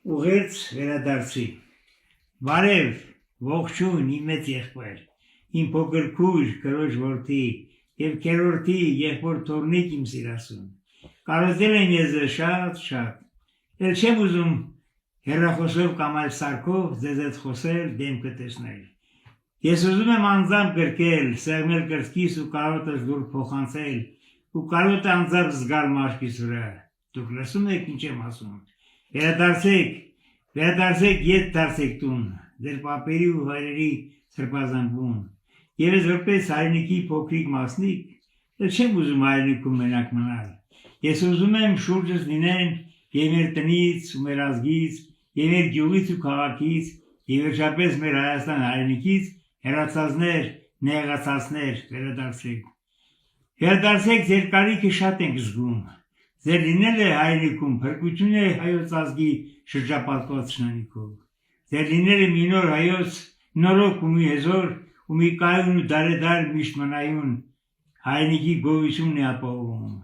ուղերձ վերադարձի։ Բարև, ողջույն իմ մեծ եղբայր, իմ փոքր քույր, քրոջ որդի եւ քերորդի եղբոր թորնիկ իմ սիրասուն։ Կարոտել եմ ես շատ, էլ չեմ ուզում հեռախոսով կամ այլ սարքով ձեզ հետ խոսել, դեմքը տեսնել։ Ես ուզում եմ անձամբ գրկել, սեղմել կրծքիս ու կարոտս դուր փոխանցել ու կարոտը անձամբ զգալ մաշկիս վրա։ Դուք լսում եք ինչ եմ ասում։ Վերադարձեք ետ դարձեք տուն, ձեր պապերի ու հայրերի սրբազան։ Եվս որպես հայրենիքի փոքրիկ մասնիկ, էլ չեմ ուզում հայրենիքում մենակ մնալ։ Ես ուզում եմ շուրջս լինեն եւ մեր տնից ու մեր ազգից, եւ մեր գյուղից ու քաղաքից, եւ վերջապես մեր Հայաստան հայրենիքից հեռացածներ, նեղացածներ, վերադարձեք, ձեր կարիքը շատ ենք զգում։ Ձեր լինելը հայրենիքում փրկություն է հայոց ազգի շրջապատված շնանիքով։ Ձեր լինելը մի նոր հայոց նորոգ ու մի հզոր ու մի կայուն ու դարեդար միշտ մնայուն հայրենիքի գոյությունն է ապահովում։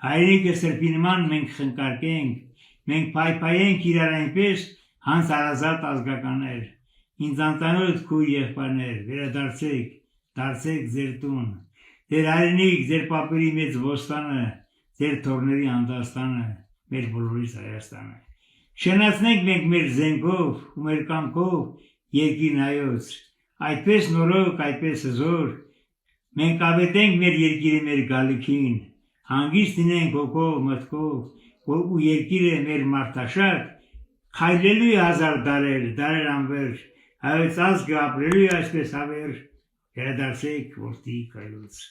Հայրենիքը սրբի նման մենք խնկարկենք, մենք փայփայենք իրար այնպես հանց հարազատ ազգականներ, ինձ անծանոթ քույր եղբայրներ, վերադարձեք, դարձեք ձեր տուն, ձեր հայրենիք, ձեր պապերի մեծ ոստանը, ձեր թորների անդաստանը, մեր բոլորիս Հայաստանը։ Շենացնենք մենք մեր զենքով ու մեր կամքով երկիրն հայոց, այդպես նորոգ, այդպես հզոր, մենք ավետենք մեր երկիրը մեր գալիքին, հանգիստ լինենք հոգով, մտքով ու երկիրը մեր մարդաշատ, քայլելու է հազար դարեր անվերջ, հայոց ազգը ապրելու է այսպես հավերժ, վերադարձեք որդի հայոց։